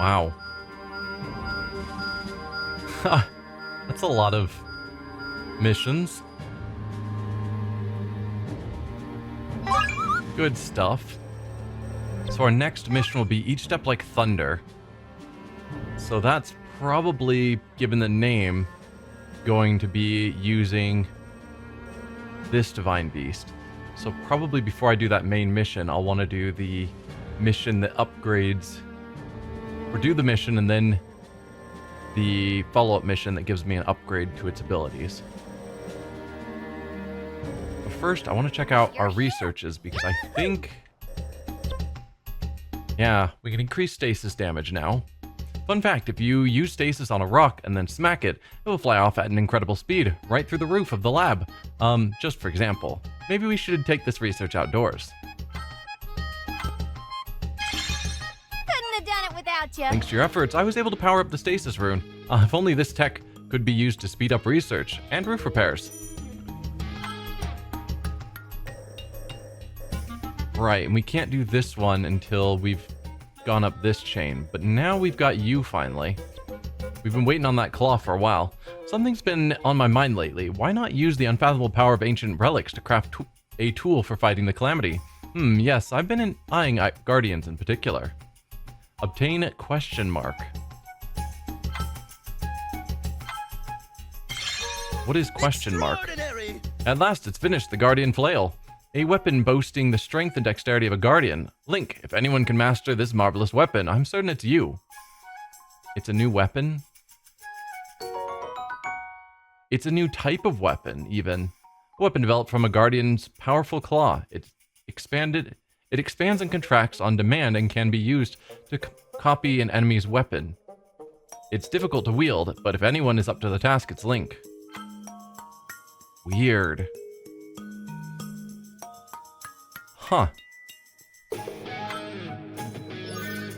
Wow. That's a lot of missions. Good stuff. So our next mission will be each step like thunder. So that's probably, given the name, going to be using this divine beast. So probably before I do that main mission, I'll want to do the mission that upgrades, or do the mission and then the follow-up mission that gives me an upgrade to its abilities. But first, I want to check out our researches because I think, yeah, we can increase stasis damage now. Fun fact, if you use stasis on a rock and then smack it, it will fly off at an incredible speed, right through the roof of the lab. Just for example. Maybe we should take this research outdoors. Couldn't have done it without you. Thanks to your efforts, I was able to power up the stasis rune. If only this tech could be used to speed up research and roof repairs. Right, and we can't do this one until we've gone up this chain, but now we've got you finally. We've been waiting on that claw for a while. Something's been on my mind lately. Why not use the unfathomable power of ancient relics to craft a tool for fighting the Calamity? Yes, I've been eyeing Guardians in particular. Obtain question mark. What is question mark? At last it's finished, the Guardian Flail. A weapon boasting the strength and dexterity of a Guardian. Link, if anyone can master this marvelous weapon, I'm certain it's you. It's a new weapon? It's a new type of weapon, even. A weapon developed from a Guardian's powerful claw. It expands and contracts on demand and can be used to copy an enemy's weapon. It's difficult to wield, but if anyone is up to the task, it's Link. Weird. Huh.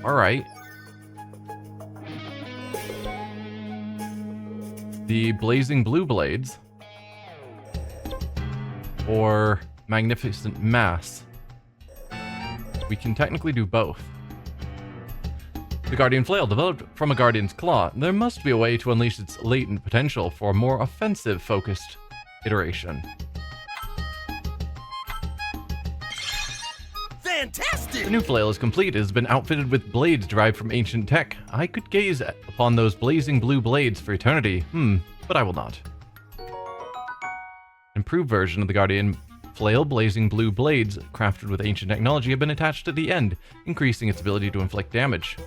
Alright. The blazing blue blades. Or magnificent mass. We can technically do both. The Guardian Flail, developed from a Guardian's claw. There must be a way to unleash its latent potential for a more offensive-focused iteration. Fantastic! The new flail is complete. It has been outfitted with blades derived from ancient tech. I could gaze upon those blazing blue blades for eternity. But I will not. Improved version of the Guardian Flail blazing blue blades, crafted with ancient technology, have been attached to the end, increasing its ability to inflict damage.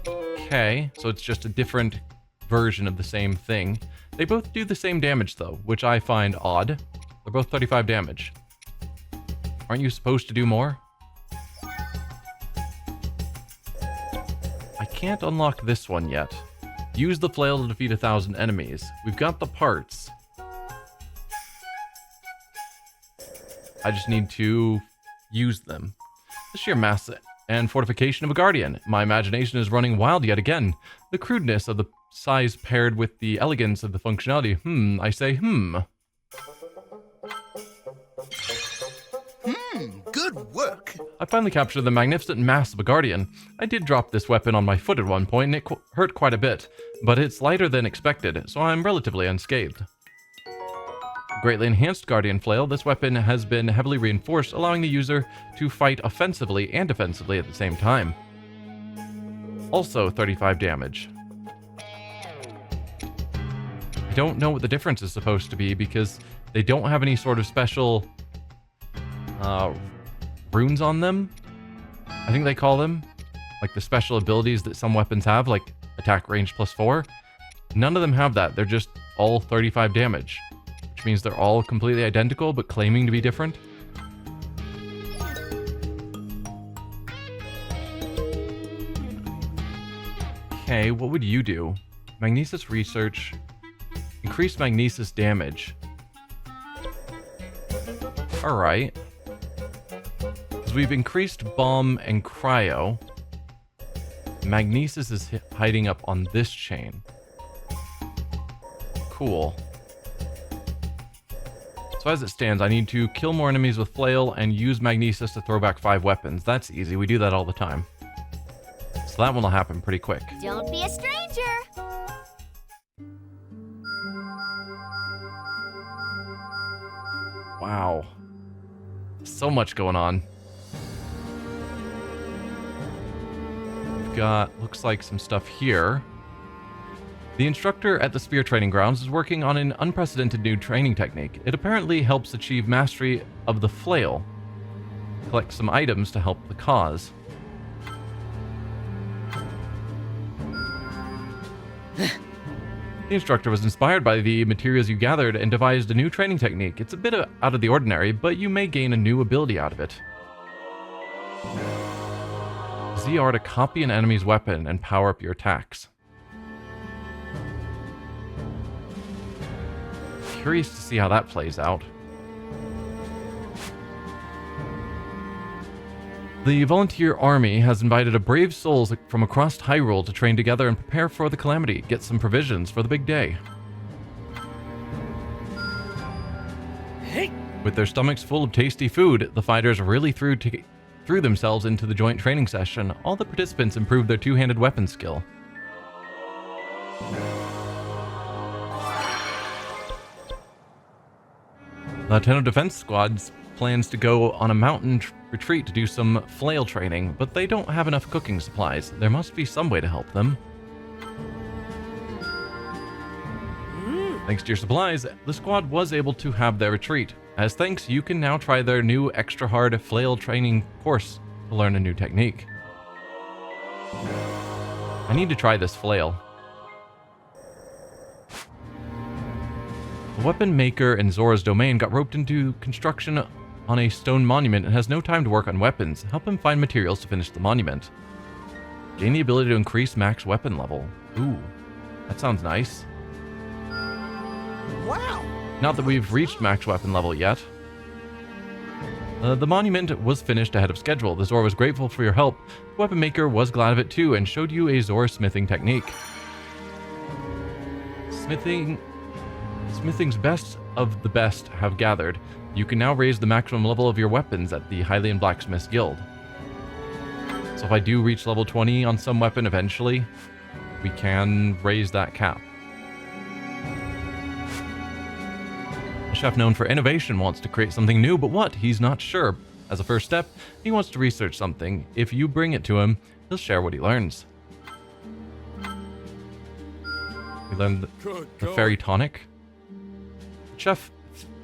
Okay, so it's just a different version of the same thing. They both do the same damage though, which I find odd. They're both 35 damage. Aren't you supposed to do more? I can't unlock this one yet. Use the flail to defeat 1,000 enemies. We've got the parts. I just need to use them. The sheer mass and fortification of a Guardian. My imagination is running wild yet again. The crudeness of the size paired with the elegance of the functionality. I say. Good work. I finally captured the magnificent mass of a Guardian. I did drop this weapon on my foot at one point, and it hurt quite a bit, but it's lighter than expected, so I'm relatively unscathed. Greatly enhanced Guardian Flail, this weapon has been heavily reinforced, allowing the user to fight offensively and defensively at the same time. Also 35 damage. I don't know what the difference is supposed to be because they don't have any sort of special runes on them, I think they call them, like the special abilities that some weapons have, like attack range +4. None of them have that. They're just all 35 damage, which means they're all completely identical but claiming to be different. Okay, what would you do? Magnesis research, increase magnesis damage. Alright. We've increased bomb and cryo. Magnesis is hiding up on this chain. Cool. So as it stands, I need to kill more enemies with flail and use magnesis to throw back 5 weapons. That's easy. We do that all the time. So that one will happen pretty quick. Don't be a stranger. Wow. So much going on. We've got, looks like some stuff here. The instructor at the Spear Training Grounds is working on an unprecedented new training technique. It apparently helps achieve mastery of the Flail. Collect some items to help the cause. The instructor was inspired by the materials you gathered and devised a new training technique. It's a bit out of the ordinary, but you may gain a new ability out of it. ZR to copy an enemy's weapon and power up your attacks. Curious to see how that plays out. The volunteer army has invited a brave souls from across Hyrule to train together and prepare for the Calamity, get some provisions for the big day. Hey. With their stomachs full of tasty food, the fighters really threw themselves into the joint training session. All the participants improved their two-handed weapon skill. The Lieutenant Defense Squad's plans to go on a mountain retreat to do some flail training, but they don't have enough cooking supplies. There must be some way to help them. Thanks to your supplies, the squad was able to have their retreat. As thanks, you can now try their new extra hard flail training course to learn a new technique. I need to try this flail. The weapon maker in Zora's domain got roped into construction on a stone monument and has no time to work on weapons. Help him find materials to finish the monument. Gain the ability to increase max weapon level. Ooh, that sounds nice. Wow. Not that we've reached max weapon level yet. The monument was finished ahead of schedule. The Zora was grateful for your help. The weapon maker was glad of it too and showed you a Zora smithing technique. Smithing's best of the best have gathered. You can now raise the maximum level of your weapons at the Hylian Blacksmiths Guild. So if I do reach level 20 on some weapon eventually, we can raise that cap. A chef known for innovation wants to create something new, but what? He's not sure. As a first step, he wants to research something. If you bring it to him, he'll share what he learns. We learned the fairy tonic.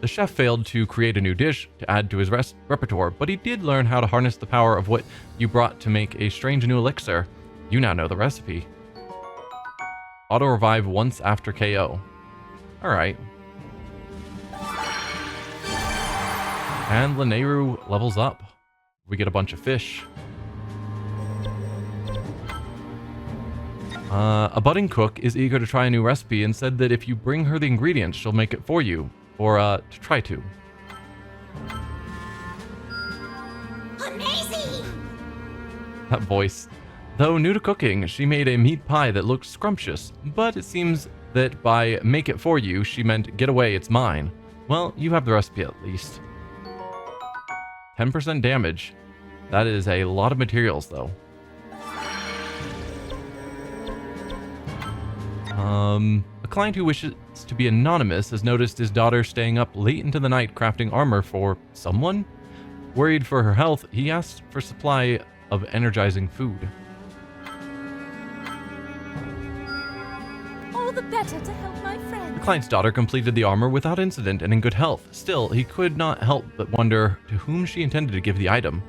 The chef failed to create a new dish to add to his repertoire, but he did learn how to harness the power of what you brought to make a strange new elixir. You now know the recipe. Auto revive once after KO. Alright. And Lynels levels up. We get a bunch of fish. A budding cook is eager to try a new recipe and said that if you bring her the ingredients, she'll make it for you. Or, to try to. Amazing! That voice. Though new to cooking, she made a meat pie that looked scrumptious, but it seems that by make it for you, she meant get away, it's mine. Well, you have the recipe at least. 10% damage. That is a lot of materials, though. A client who wishes to be anonymous has noticed his daughter staying up late into the night crafting armor for someone. Worried for her health, he asked for supply of energizing food. All the better to help my friend. The client's daughter completed the armor without incident and in good health. Still, he could not help but wonder to whom she intended to give the item.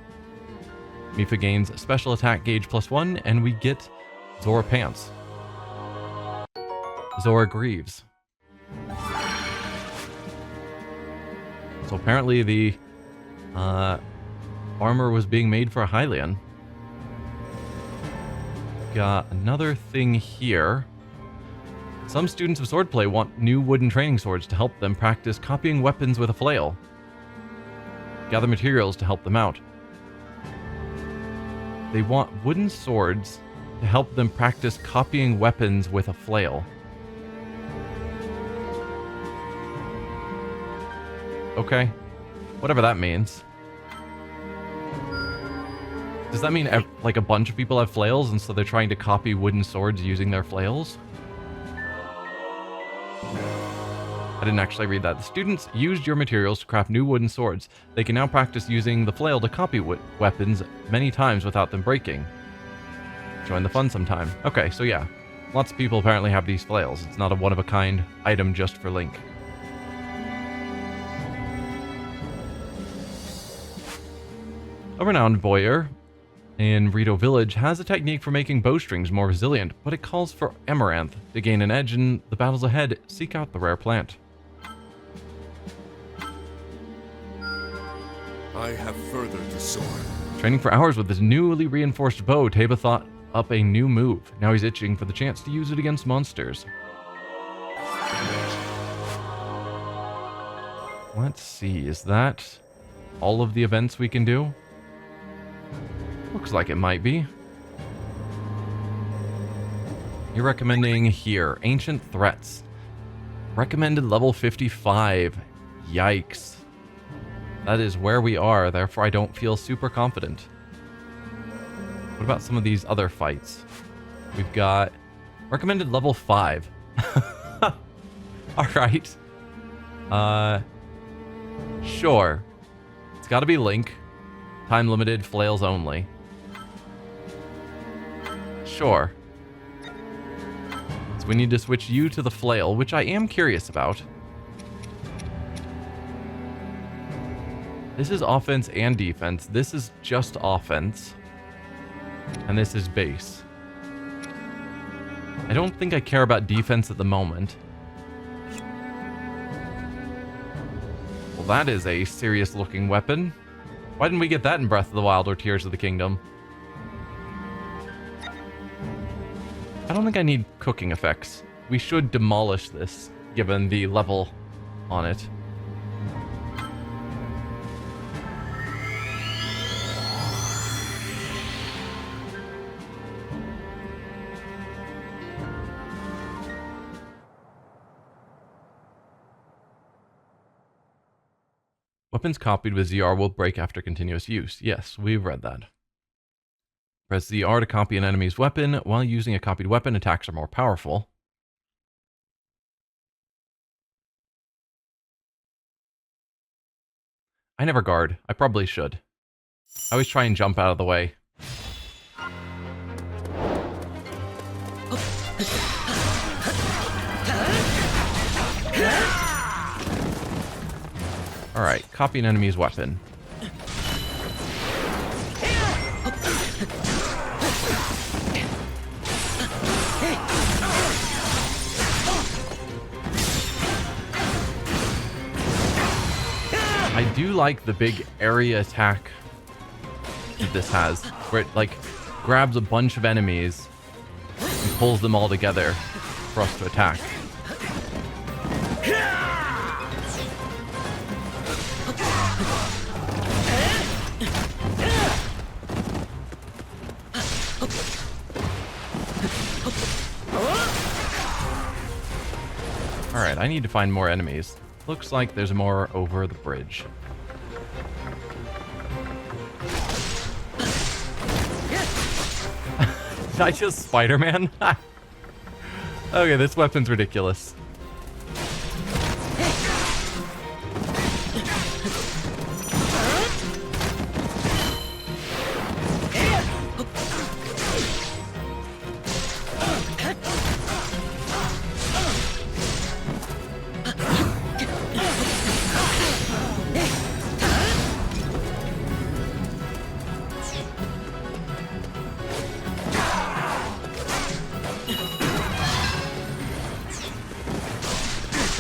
Mifa gains special attack gauge +1, and we get Zora pants. Zora Greaves. So apparently the armor was being made for a Hylian. Got another thing here. Some students of swordplay want new wooden training swords to help them practice copying weapons with a flail. Gather materials to help them out. They want wooden swords to help them practice copying weapons with a flail. Okay, whatever that means. Does that mean like a bunch of people have flails and so they're trying to copy wooden swords using their flails? I didn't actually read that. The students used your materials to craft new wooden swords. They can now practice using the flail to copy weapons many times without them breaking. Join the fun sometime. Okay, so yeah. Lots of people apparently have these flails. It's not a one-of-a-kind item just for Link. A renowned boyar in Rito Village has a technique for making bowstrings more resilient, but it calls for amaranth. To gain an edge in the battles ahead, seek out the rare plant. I have further to soar. Training for hours with his newly reinforced bow, Teba thought up a new move. Now he's itching for the chance to use it against monsters. Let's see, is that all of the events we can do? Looks like it might be. You're recommending here, Ancient Threats. Recommended level 55. Yikes. That is where we are, therefore I don't feel super confident. What about some of these other fights? We've got recommended level 5. Alright. Sure. It's gotta be Link. Time limited, flails only. Sure. So we need to switch you to the flail, which I am curious about. This is offense and defense. This is just offense. And this is base. I don't think I care about defense at the moment. Well, that is a serious looking weapon. Why didn't we get that in Breath of the Wild or Tears of the Kingdom? I don't think I need cooking effects. We should demolish this, given the level on it. Weapons copied with ZR will break after continuous use. Yes, we've read that. Press ZR to copy an enemy's weapon. While using a copied weapon, attacks are more powerful. I never guard. I probably should. I always try and jump out of the way. Alright, copy an enemy's weapon. I do like the big area attack that this has, where it like grabs a bunch of enemies and pulls them all together for us to attack. Alright, I need to find more enemies. Looks like there's more over the bridge. Did I just Spider-Man? Okay, this weapon's ridiculous.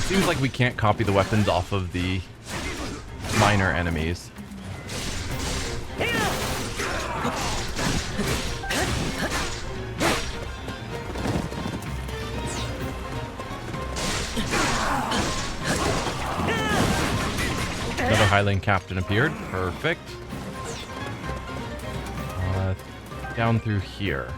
Seems like we can't copy the weapons off of the minor enemies. Another Highland captain appeared. Perfect. Down through here.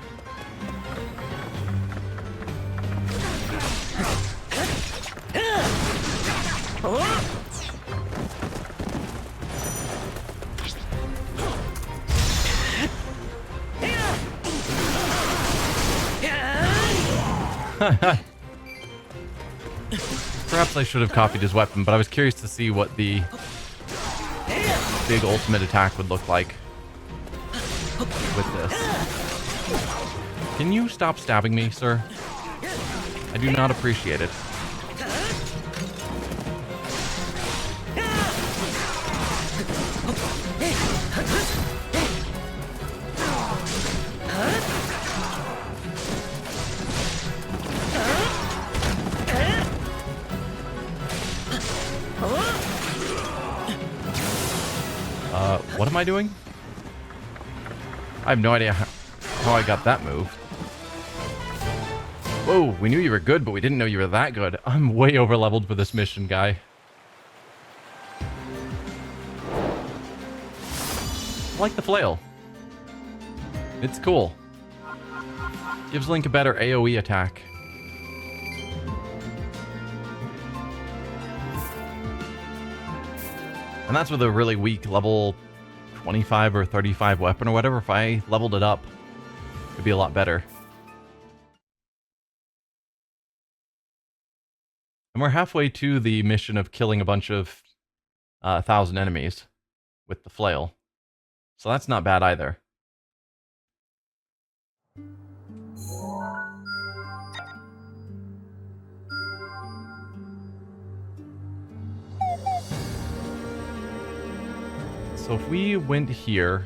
Perhaps I should have copied his weapon, but I was curious to see what the big ultimate attack would look like with this. Can you stop stabbing me, sir? I do not appreciate it. What am I doing? I have no idea how I got that move. Whoa, we knew you were good, but we didn't know you were that good. I'm way over leveled for this mission, guy. I like the flail. It's cool. Gives Link a better AoE attack. And that's with a really weak level 25 or 35 weapon or whatever. If I leveled it up, it'd be a lot better. And we're halfway to the mission of killing a bunch of 1,000 enemies with the flail. So that's not bad either. So if we went here,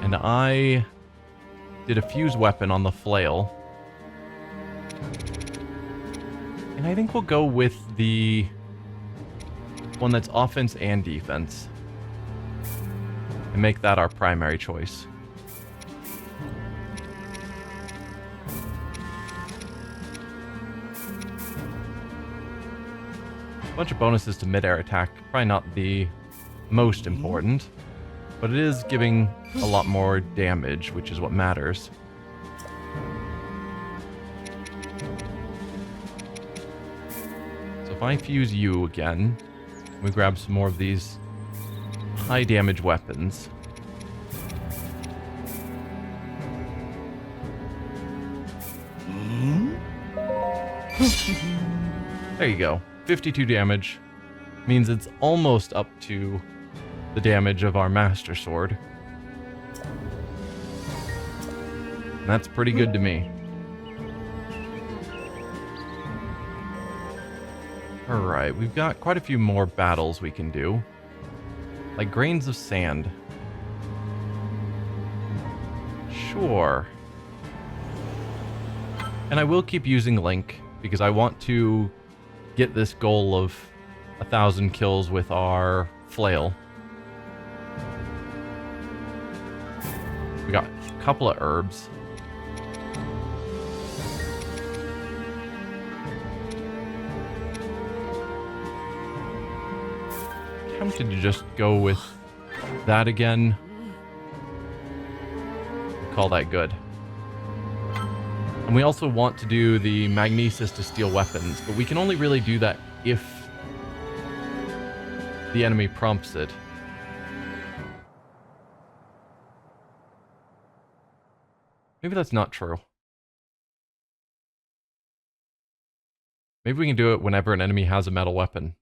and I did a fuse weapon on the flail, and I think we'll go with the one that's offense and defense, and make that our primary choice. A bunch of bonuses to mid-air attack, probably not the most important, but it is giving a lot more damage, which is what matters. So if I fuse you again, we grab some more of these high damage weapons. There you go. 52 damage. Means it's almost up to the damage of our Master Sword. And that's pretty good to me. Alright, we've got quite a few more battles we can do. Like grains of sand. Sure. And I will keep using Link, because I want to get this goal of 1,000 kills with our flail. We got a couple of herbs. Tempted to just go with that again. Call that good. And we also want to do the magnesis to steal weapons, but we can only really do that if the enemy prompts it. Maybe that's not true. Maybe we can do it whenever an enemy has a metal weapon.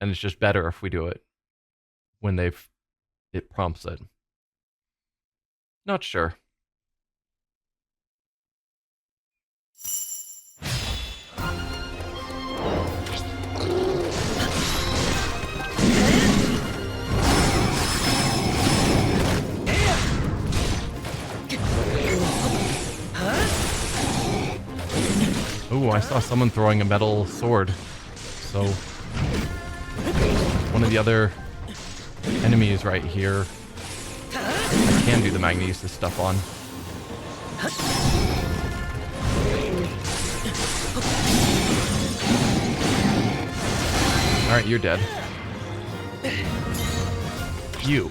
And it's just better if we do it when it prompts it. Not sure. Ooh, I saw someone throwing a metal sword. So, one of the other enemies right here I can do the magnesis stuff on. Alright, you're dead. You.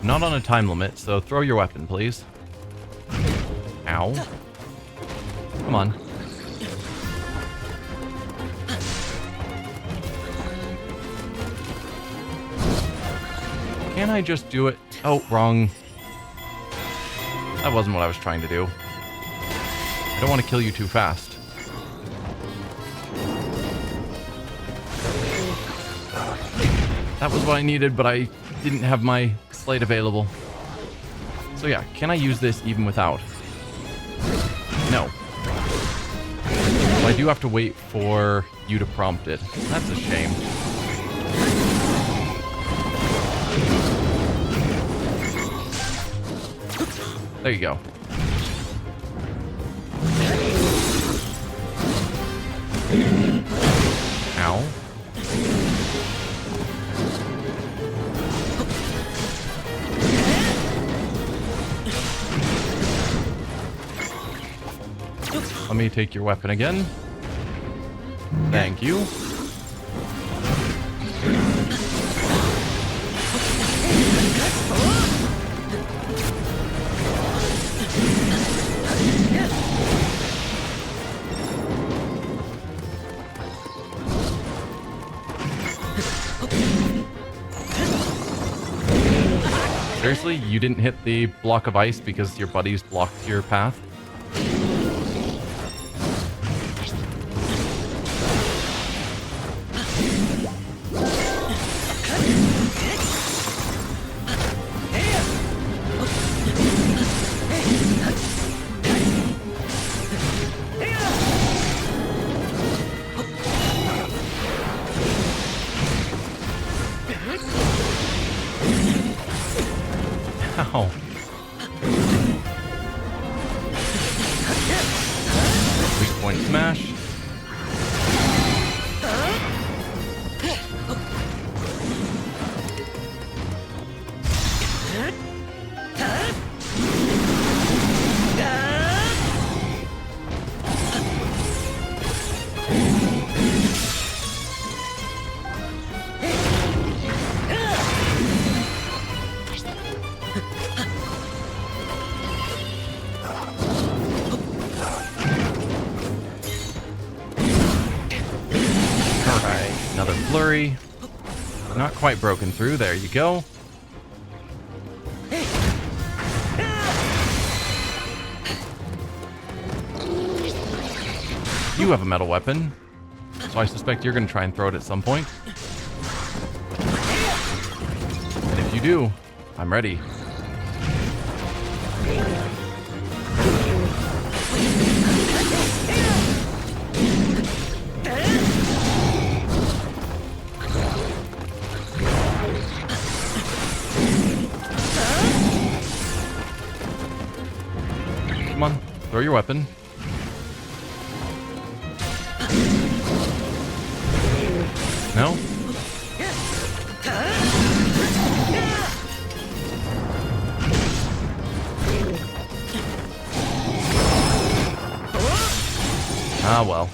Not on a time limit, so throw your weapon, please. Ow. Come on. Can I just do it? Oh, wrong. That wasn't what I was trying to do. I don't want to kill you too fast. That was what I needed, but I didn't have my slate available. So yeah, can I use this even without? No. So I do have to wait for you to prompt it. That's a shame. There you go. Ow. Let me take your weapon again. Thank you. Seriously, you didn't hit the block of ice because your buddies blocked your path? Ow. Weak point smash. Another flurry. Not quite broken through. There you go. You have a metal weapon, so I suspect you're going to try and throw it at some point. And if you do, I'm ready. Come on, throw your weapon. No? Ah, well.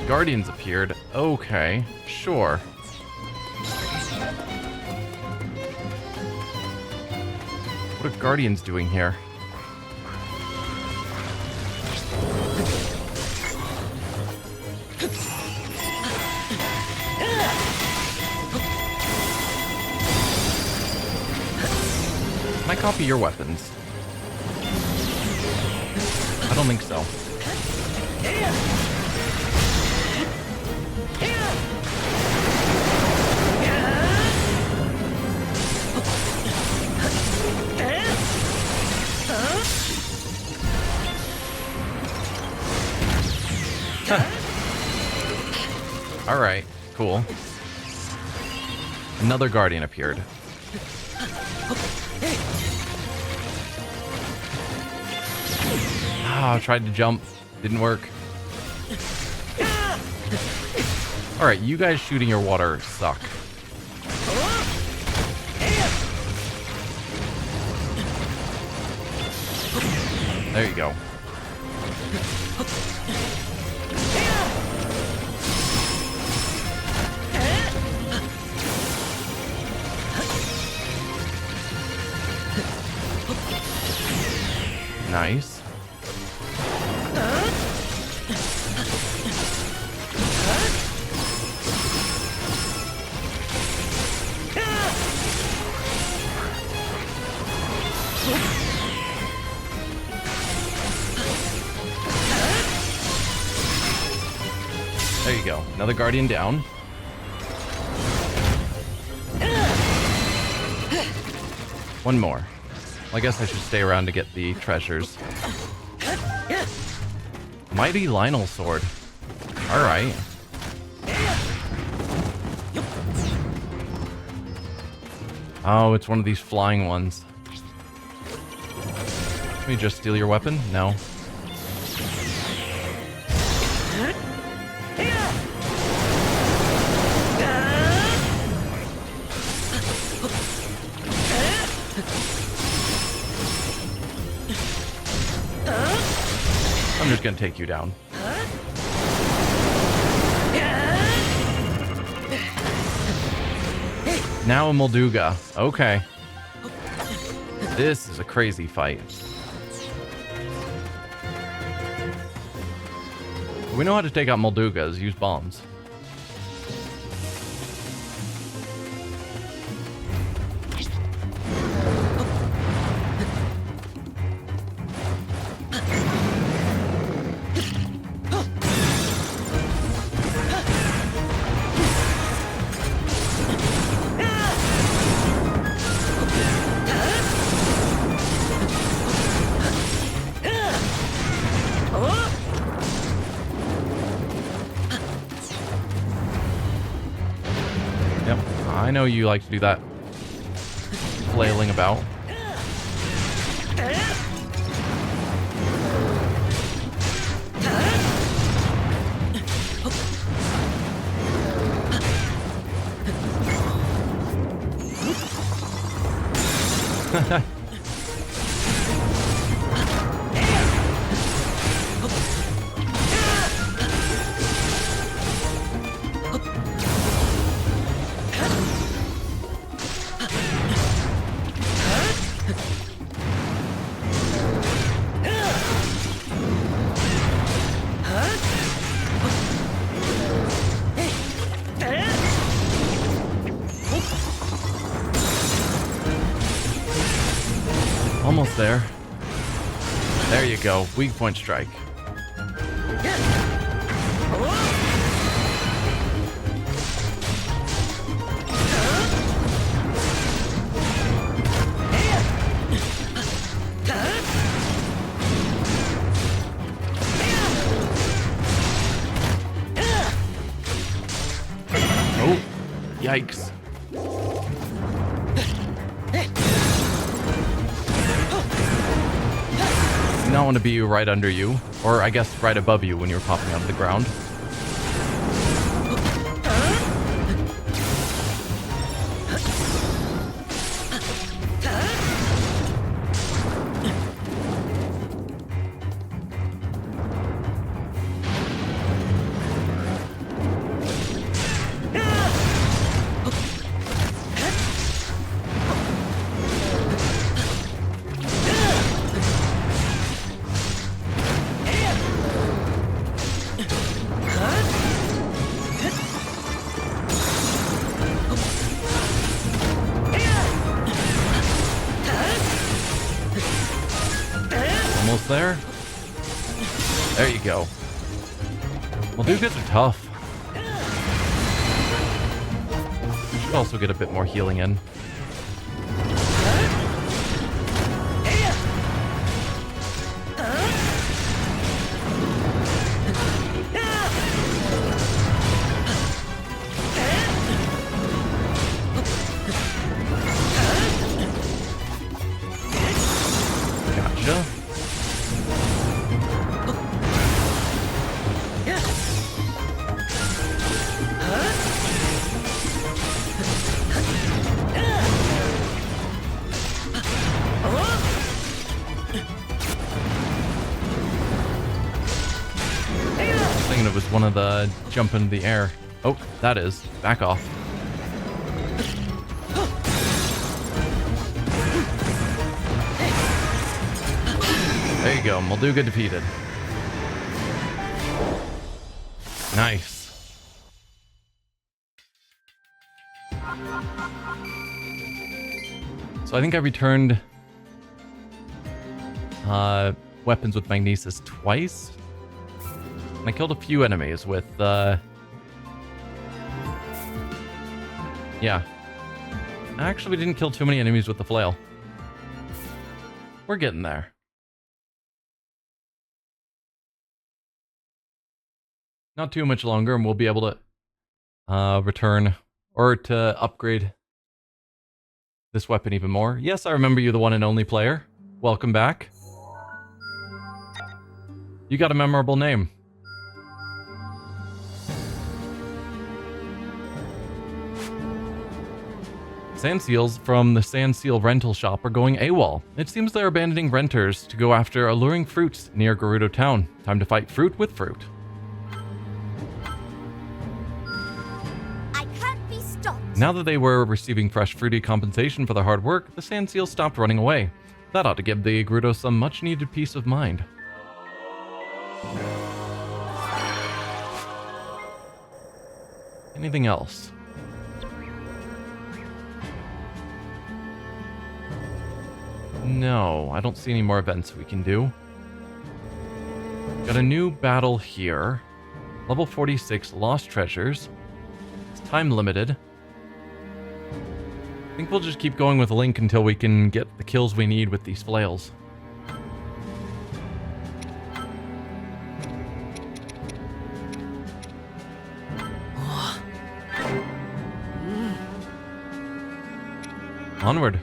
Guardians appeared. Okay, sure. What are Guardians doing here? Can I copy your weapons? I don't think so. Alright, cool. Another Guardian appeared. Ah, I tried to jump. Didn't work. Alright, you guys shooting your water suck. There you go. Nice. There you go. Another guardian down. One more. Well, I guess I should stay around to get the treasures. Mighty Lynel sword. Alright. Oh, it's one of these flying ones. Let me just steal your weapon? No. I'm just gonna take you down. Now a Molduga. Okay. This is a crazy fight. We know how to take out Moldugas. Use bombs. I know you like to do that flailing about. Almost there. There you go. Weak point strike. Oh, yikes. I want to be right under you, or I guess right above you when you're popping out of the ground. Almost there. There you go. Well, Moldugas are tough. We should also get a bit more healing in. Gotcha. It was one of the jump into the air. Oh, that is. Back off. There you go. Molduga defeated. Nice. So I think I returned weapons with magnesis twice. I killed a few enemies with Yeah. Actually, we didn't kill too many enemies with the flail. We're getting there. Not too much longer, and we'll be able to return or to upgrade this weapon even more. Yes, I remember you, the one and only player. Welcome back. You got a memorable name. Sand seals from the Sand Seal rental shop are going AWOL. It seems they're abandoning renters to go after alluring fruits near Gerudo Town. Time to fight fruit with fruit. I can't be stopped. Now that they were receiving fresh fruity compensation for their hard work, the Sand Seals stopped running away. That ought to give the Gerudo some much-needed peace of mind. Anything else? No, I don't see any more events we can do. Got a new battle here. Level 46, Lost Treasures. It's time limited. I think we'll just keep going with Link until we can get the kills we need with these flails. Onward.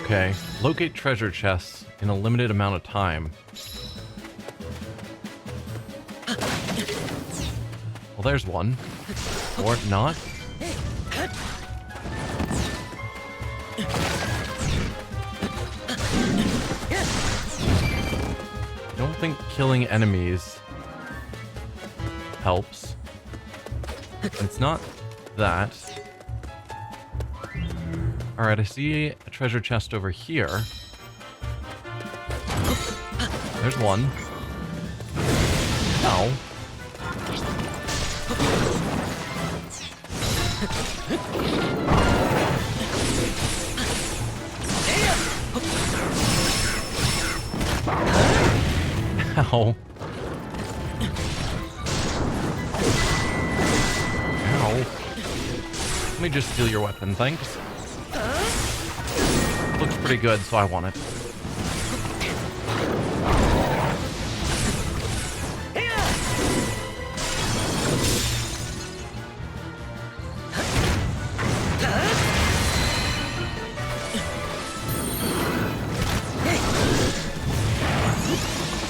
Okay, locate treasure chests in a limited amount of time. Well, there's one. Or not. I don't think killing enemies helps. It's not that. Alright, I see a treasure chest over here. There's one. Ow. Ow. Ow. Let me just steal your weapon, thanks. Looks pretty good, so I want it.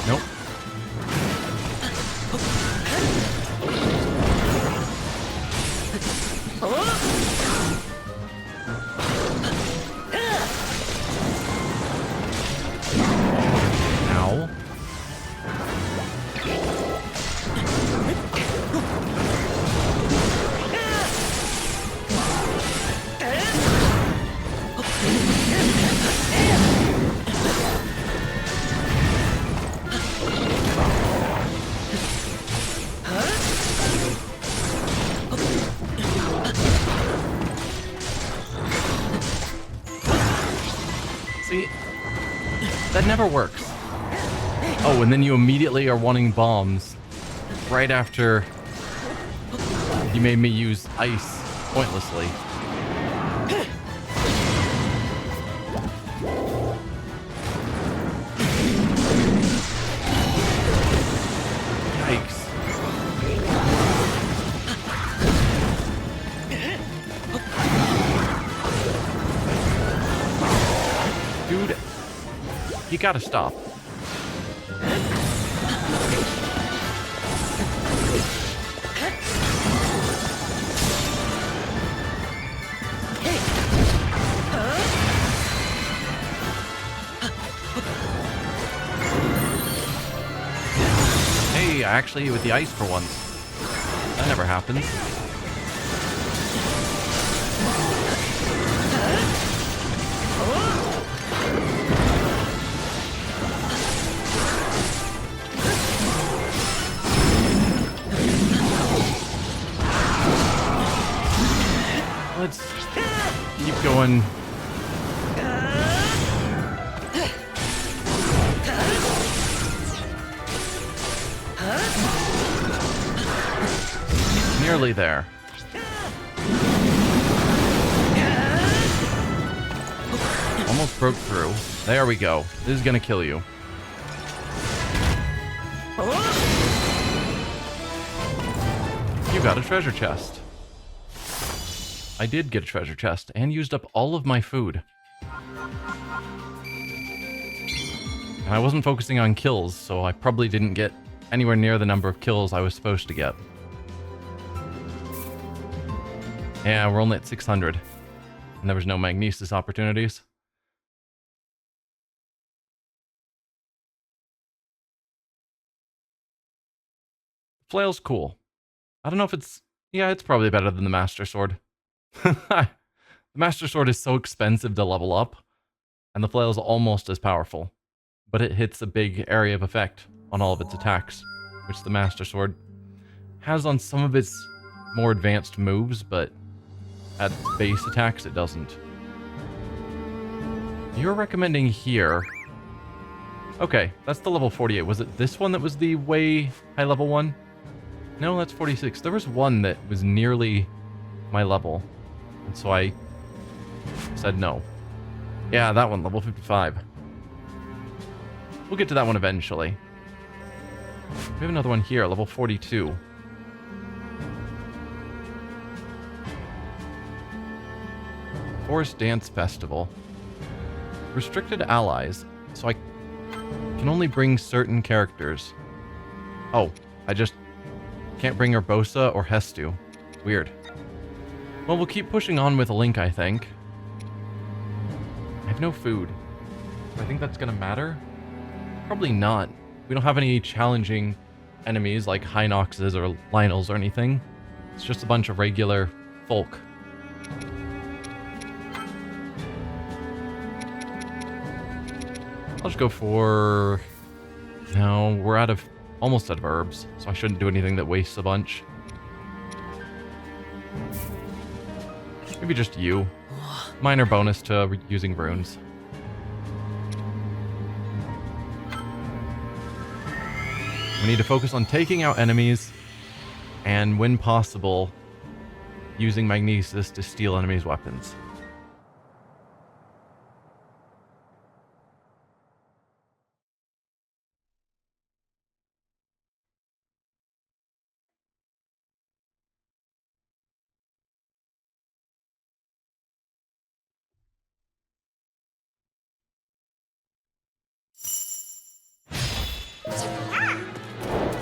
Nope. Ow. See, that never works. Oh, and then you immediately are wanting bombs right after you made me use ice pointlessly. Yikes. Dude, you gotta stop. Hey, actually with the ice for once. That never happens. Let's keep going. Nearly there. Almost broke through. There we go. This is gonna kill you. You got a treasure chest. I did get a treasure chest and used up all of my food. And I wasn't focusing on kills, so I probably didn't get anywhere near the number of kills I was supposed to get. Yeah, we're only at 600. And there was no magnesis opportunities. Flail's cool. I don't know if it's... Yeah, it's probably better than the Master Sword. The Master Sword is so expensive to level up, and the Flail is almost as powerful. But it hits a big area of effect on all of its attacks, which the Master Sword has on some of its more advanced moves, but at base attacks it doesn't. You're recommending here... Okay, that's the level 48. Was it this one that was the way high level one? No, that's 46. There was one that was nearly my level, and so I said no. Yeah, that one, level 55. We'll get to that one eventually. We have another one here, level 42. Forest Dance Festival. Restricted allies, so I can only bring certain characters. Oh, I just can't bring Urbosa or Hestu. Weird. Well, we'll keep pushing on with Link, I think. I have no food. Do I think that's gonna matter? Probably not. We don't have any challenging enemies like Hinoxes or Lynels or anything. It's just a bunch of regular folk. I'll just go for... No, we're almost out of herbs, so I shouldn't do anything that wastes a bunch. Maybe just you. Minor bonus to using runes. We need to focus on taking out enemies, and when possible, using magnesis to steal enemies' weapons.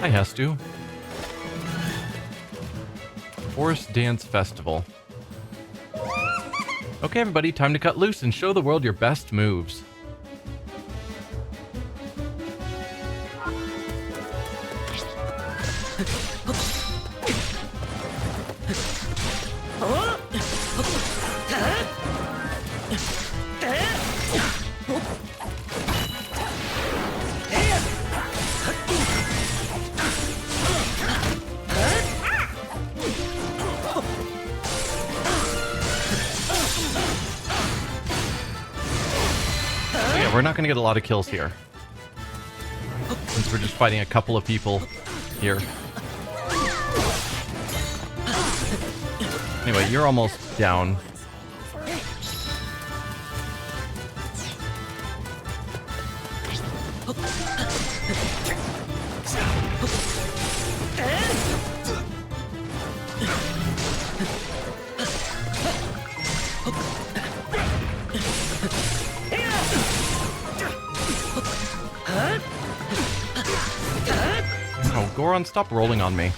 Hi, Hestu. Forest Dance Festival. Okay, everybody, time to cut loose and show the world your best moves. We're not going to get a lot of kills here, since we're just fighting a couple of people here. Anyway, you're almost down. No, Goron, stop rolling on me.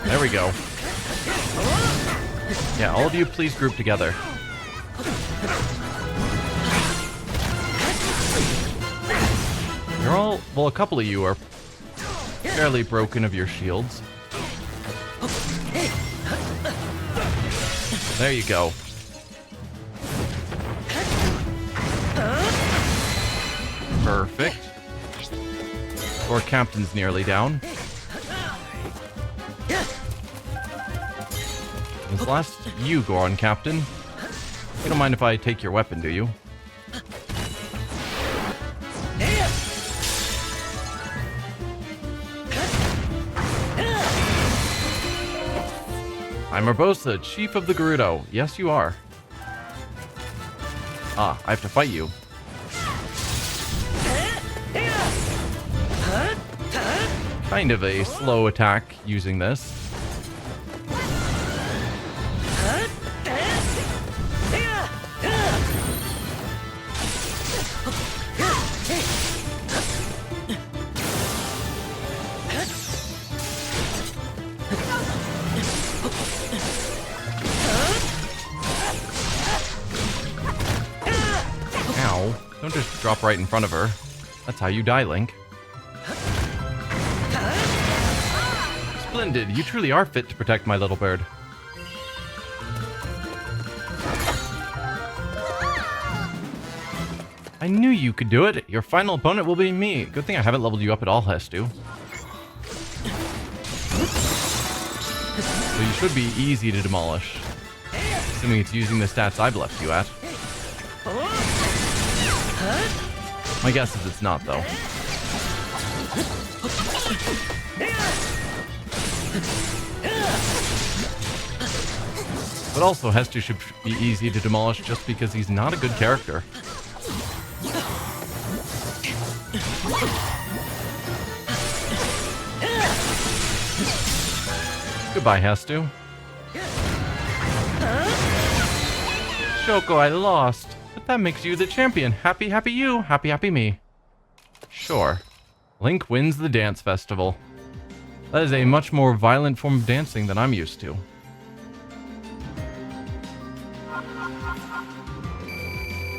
There we go. Yeah, all of you please group together. still... Well, a couple of you are fairly broken of your shields. There you go. Perfect. Our captain's nearly down. This last you go on, Captain. You don't mind if I take your weapon, do you? I'm Urbosa, Chief of the Gerudo. Yes, you are. Ah, I have to fight you. Kind of a slow attack using this. Ow. Don't just drop right in front of her. That's how you die, Link. Splendid. You truly are fit to protect my little bird. I knew you could do it. Your final opponent will be me. Good thing I haven't leveled you up at all, Hestu. So you should be easy to demolish. Assuming it's using the stats I've left you at. My guess is it's not, though. But also, Hestu should be easy to demolish just because he's not a good character. Goodbye, Hestu. Shoko, I lost. But that makes you the champion. Happy, happy you. Happy, happy me. Sure. Link wins the dance festival. That is a much more violent form of dancing than I'm used to.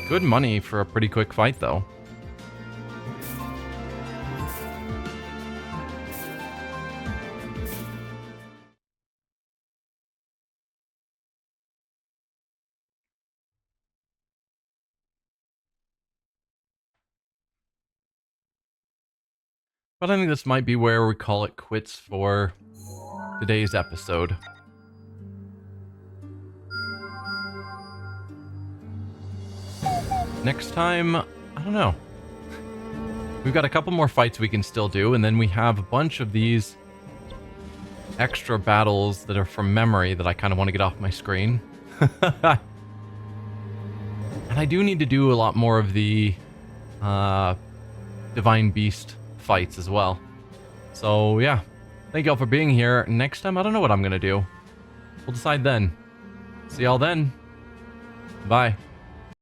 Good money for a pretty quick fight, though. But I think this might be where we call it quits for today's episode. Next time, I don't know. We've got a couple more fights we can still do, and then we have a bunch of these extra battles that are from memory that I kind of want to get off my screen. And I do need to do a lot more of the Divine Beast fights as well. So yeah, thank y'all for being here. Next time, I don't know what I'm gonna do. We'll decide then. See y'all then. Bye.